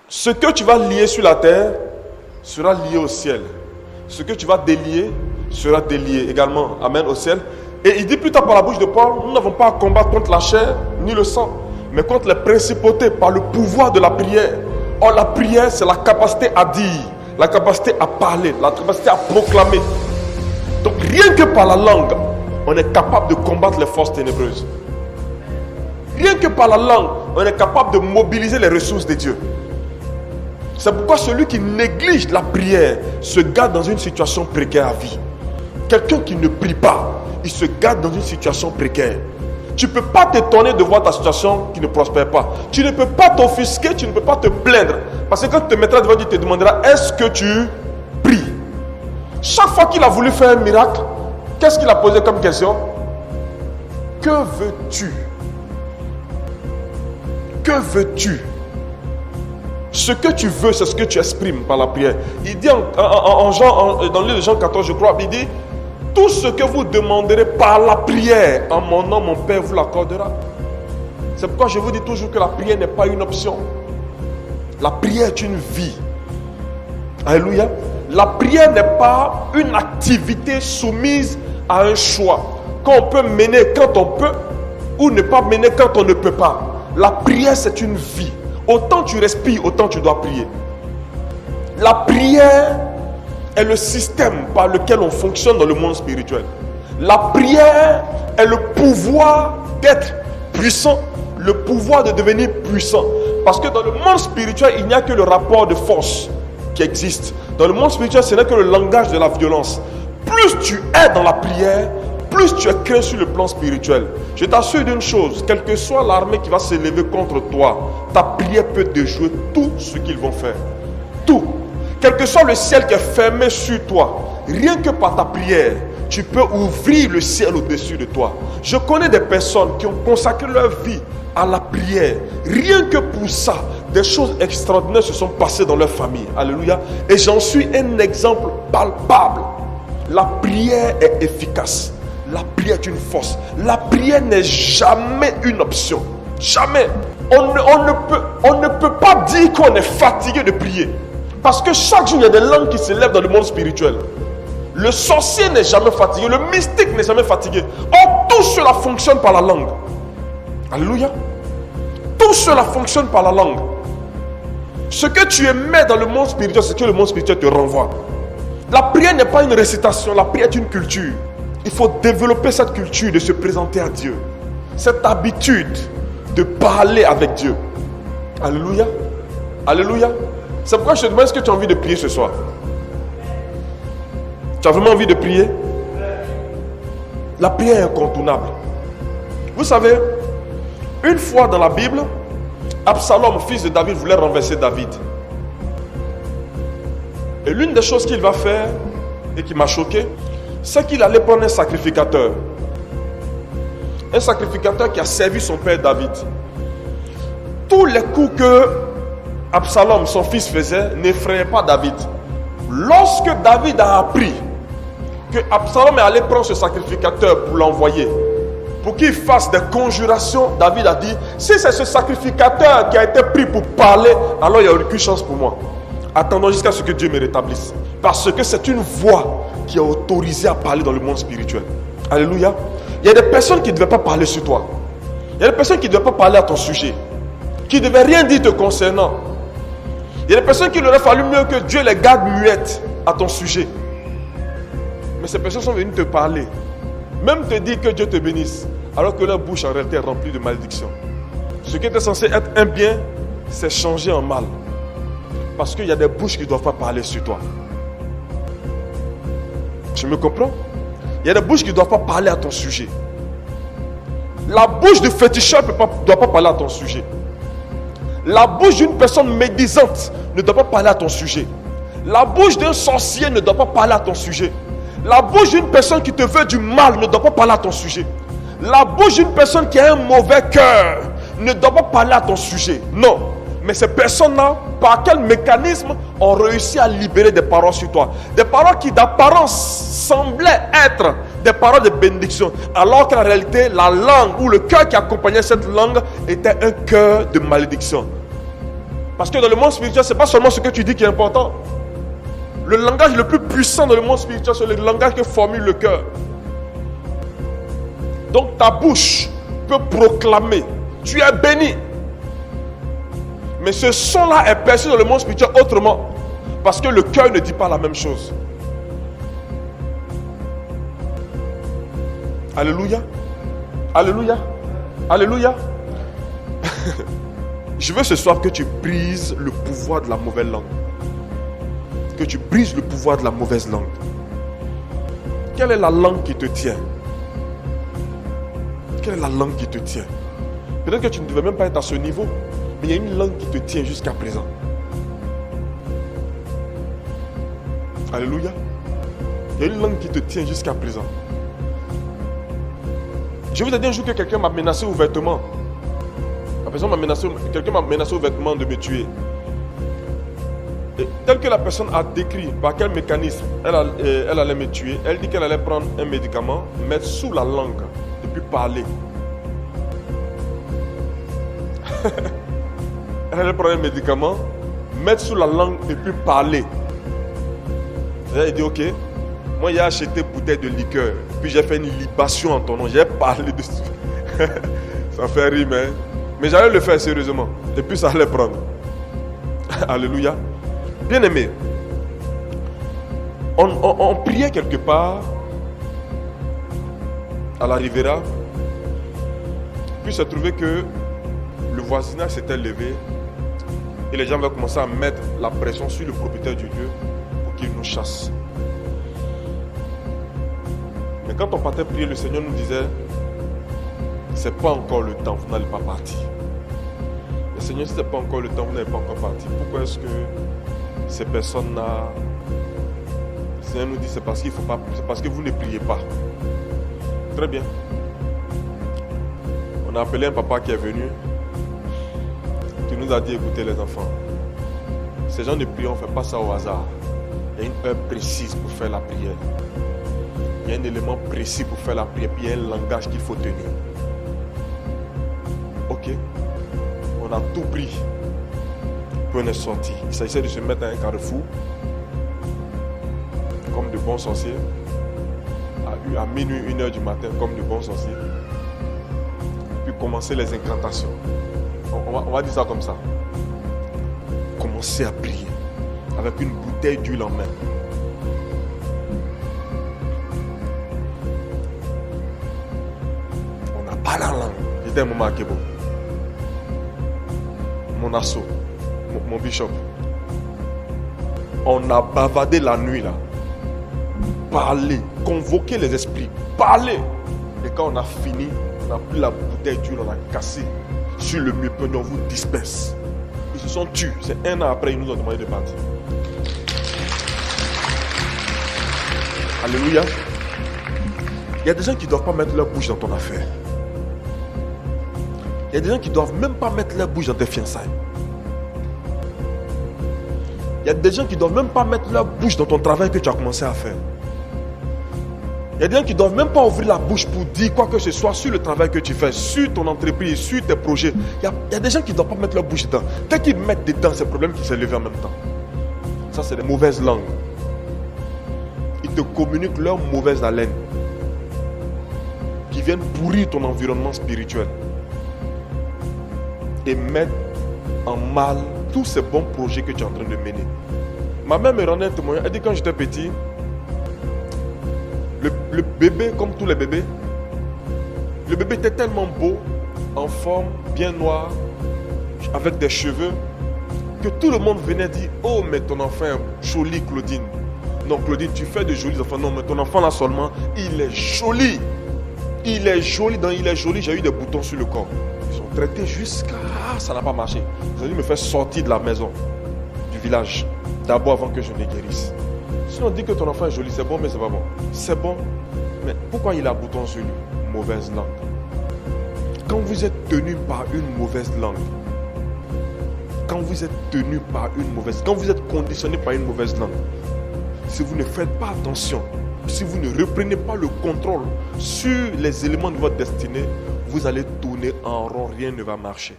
Ce que tu vas lier sur la terre sera lié au ciel. Ce que tu vas délier sera délié également. Amen, au ciel. Et il dit plus tard par la bouche de Paul, nous n'avons pas à combattre contre la chair ni le sang, mais contre les principautés par le pouvoir de la prière. Or, la prière, c'est la capacité à dire, la capacité à parler, la capacité à proclamer. Donc, rien que par la langue, on est capable de combattre les forces ténébreuses. Rien que par la langue, on est capable de mobiliser les ressources de Dieu. C'est pourquoi celui qui néglige la prière se garde dans une situation précaire à vie. Quelqu'un qui ne prie pas, il se garde dans une situation précaire. Tu ne peux pas t'étonner de voir ta situation qui ne prospère pas. Tu ne peux pas t'offusquer, tu ne peux pas te plaindre. Parce que quand tu te mettras devant Dieu, tu te demanderas, est-ce que tu pries? Chaque fois qu'il a voulu faire un miracle, qu'est-ce qu'il a posé comme question? Que veux-tu? Que veux-tu? Ce que tu veux, c'est ce que tu exprimes par la prière. Il dit dans le livre de Jean 14, je crois, il dit, tout ce que vous demanderez par la prière, en mon nom, mon Père vous l'accordera. C'est pourquoi je vous dis toujours que la prière n'est pas une option. La prière est une vie. Alléluia. La prière n'est pas une activité soumise à un choix qu'on peut mener quand on peut ou ne pas mener quand on ne peut pas. La prière, c'est une vie. Autant tu respires, autant tu dois prier. La prière est le système par lequel on fonctionne dans le monde spirituel. La prière est le pouvoir d'être puissant, le pouvoir de devenir puissant. Parce que dans le monde spirituel, il n'y a que le rapport de force qui existe. Dans le monde spirituel, ce n'est que le langage de la violence. Plus tu es dans la prière, plus tu es craint sur le plan spirituel. Je t'assure d'une chose, quelle que soit l'armée qui va s'élever contre toi, ta prière peut déjouer tout ce qu'ils vont faire. Tout. Quel que soit le ciel qui est fermé sur toi, rien que par ta prière, tu peux ouvrir le ciel au-dessus de toi. Je connais des personnes qui ont consacré leur vie à la prière. Rien que pour ça, des choses extraordinaires se sont passées dans leur famille. Alléluia. Et j'en suis un exemple palpable. La prière est efficace. La prière est une force. La prière n'est jamais une option. Jamais. On ne peut pas dire qu'on est fatigué de prier. Parce que chaque jour, il y a des langues qui s'élèvent dans le monde spirituel. Le sorcier n'est jamais fatigué. Le mystique n'est jamais fatigué. Or, tout cela fonctionne par la langue. Alléluia. Tout cela fonctionne par la langue. Ce que tu émets dans le monde spirituel, c'est ce que le monde spirituel te renvoie. La prière n'est pas une récitation. La prière est une culture. Il faut développer cette culture de se présenter à Dieu. Cette habitude de parler avec Dieu. Alléluia. Alléluia. C'est pourquoi je te demande, est-ce que tu as envie de prier ce soir? Tu as vraiment envie de prier? La prière est incontournable. Vous savez, une fois dans la Bible, Absalom, fils de David, voulait renverser David. Et l'une des choses qu'il va faire, et qui m'a choqué, c'est qu'il allait prendre un sacrificateur. Un sacrificateur qui a servi son père David. Tous les coups que Absalom, son fils, faisait n'effrayaient pas David. Lorsque David a appris que Absalom est allé prendre ce sacrificateur pour l'envoyer, pour qu'il fasse des conjurations, David a dit, si c'est ce sacrificateur qui a été pris pour parler, alors il n'y a aucune chance pour moi. Attendons jusqu'à ce que Dieu me rétablisse. Parce que c'est une voix qui est autorisée à parler dans le monde spirituel. Alléluia. Il y a des personnes qui ne devaient pas parler sur toi. Il y a des personnes qui ne devaient pas parler à ton sujet. Qui ne devaient rien dire te concernant. Il y a des personnes qui aurait fallu mieux que Dieu les garde muettes à ton sujet. Mais ces personnes sont venues te parler. Même te dire que Dieu te bénisse. Alors que leur bouche en réalité est remplie de malédictions. Ce qui était censé être un bien, c'est changé en mal. Parce qu'il y a des bouches qui ne doivent pas parler sur toi. Tu me comprends? Il y a des bouches qui ne doivent pas parler à ton sujet. La bouche du féticheur ne doit pas parler à ton sujet. La bouche d'une personne médisante ne doit pas parler à ton sujet. La bouche d'un sorcier ne doit pas parler à ton sujet. La bouche d'une personne qui te veut du mal ne doit pas parler à ton sujet. La bouche d'une personne qui a un mauvais cœur ne doit pas parler à ton sujet. Non. Mais ces personnes-là, par quel mécanisme ont réussi à libérer des paroles sur toi? Des paroles qui d'apparence semblaient être des paroles de bénédiction. Alors qu'en réalité, la langue ou le cœur qui accompagnait cette langue était un cœur de malédiction. Parce que dans le monde spirituel, ce n'est pas seulement ce que tu dis qui est important. Le langage le plus puissant dans le monde spirituel, c'est le langage que formule le cœur. Donc ta bouche peut proclamer, tu es béni. Mais ce son-là est perçu dans le monde spirituel autrement. Parce que le cœur ne dit pas la même chose. Alléluia. Alléluia. Alléluia. Je veux ce soir que tu brises le pouvoir de la mauvaise langue. Que tu brises le pouvoir de la mauvaise langue. Quelle est la langue qui te tient? Quelle est la langue qui te tient? Peut-être que tu ne devais même pas être à ce niveau, mais il y a une langue qui te tient jusqu'à présent. Alléluia. Il y a une langue qui te tient jusqu'à présent. Je vous ai dit un jour que quelqu'un m'a menacé ouvertement. Quelqu'un m'a menacé ouvertement de me tuer. Et tel que la personne a décrit par quel mécanisme elle allait me tuer, elle dit qu'elle allait prendre un médicament, mettre sous la langue et puis parler. Elle allait prendre un médicament, mettre sous la langue et puis parler. Elle dit ok, moi j'ai acheté bouteille de liqueur, puis j'ai fait une libation en ton nom, j'ai parlé dessus. Ça fait rire, mais j'allais le faire sérieusement. Et puis ça allait prendre. Alléluia. Bien aimé, on priait quelque part à la Riviera. Puis il s'est trouvé que le voisinage s'était levé et les gens avaient commencé à mettre la pression sur le propriétaire du lieu pour qu'il nous chasse. Mais quand on partait prier, le Seigneur nous disait: c'est pas encore le temps, vous n'allez pas partir. Le Seigneur, si ce n'est pas encore le temps, vous n'allez pas encore partir. Pourquoi est-ce que ces personnes-là, le Seigneur nous dit c'est parce qu'il faut pas, c'est parce que vous ne priez pas. Très bien. On a appelé un papa qui est venu, qui nous a dit: écoutez les enfants, ces gens de prière, on ne fait pas ça au hasard. Il y a une heure précise pour faire la prière. Il y a un élément précis pour faire la prière, puis il y a un langage qu'il faut tenir. Ok, on a tout pris, puis on est sorti. Il s'agissait de se mettre à un carrefour, comme de bons sorciers, à minuit, 1h du matin, comme de bons sorciers, puis commencer les incantations. On va dire ça comme ça. Commencer à prier, avec une bouteille d'huile en main. On n'a pas la langue. C'était un moment à Kebo. Mon assaut, mon bishop. On a bavardé la nuit là. Parler, convoquer les esprits, parler. Et quand on a fini, on a pris la bouteille d'huile, on a cassé sur le mur, puis on vous disperse. Ils se sont tués. C'est un an après, ils nous ont demandé de partir. Alléluia. Il y a des gens qui ne doivent pas mettre leur bouche dans ton affaire. Il y a des gens qui ne doivent même pas mettre leur bouche dans tes fiançailles. Il y a des gens qui ne doivent même pas mettre leur bouche dans ton travail que tu as commencé à faire. Il y a des gens qui ne doivent même pas ouvrir la bouche pour dire quoi que ce soit sur le travail que tu fais, sur ton entreprise, sur tes projets. Il y a des gens qui ne doivent pas mettre leur bouche dedans. Dès qu'ils mettent dedans, c'est le problème qui s'est levé en même temps. Ça, c'est des mauvaises langues. Ils te communiquent leur mauvaise haleine qui viennent pourrir ton environnement spirituel et mettre en mal tous ces bons projets que tu es en train de mener. Ma mère me rendait un témoignage. Elle dit: quand j'étais petit, le bébé, comme tous les bébés, le bébé était tellement beau, en forme, bien noir, avec des cheveux, que tout le monde venait dire: oh, mais ton enfant est joli, Claudine. Non, Claudine, tu fais de jolis enfants. Non, mais ton enfant là seulement, il est joli. Il est joli, j'ai eu des boutons sur le corps. Ils ont traité jusqu'à... ça n'a pas marché. Ils ont dû me faire sortir de la maison, du village, d'abord avant que je ne guérisse. Si on dit que ton enfant est joli, c'est bon, mais c'est pas bon. C'est bon, mais pourquoi il a bouton sur lui? Mauvaise langue. Quand vous êtes tenu par une mauvaise langue, quand vous êtes tenu par une mauvaise, quand vous êtes conditionné par une mauvaise langue, si vous ne faites pas attention, si vous ne reprenez pas le contrôle sur les éléments de votre destinée, vous allez tourner en rond, rien ne va marcher.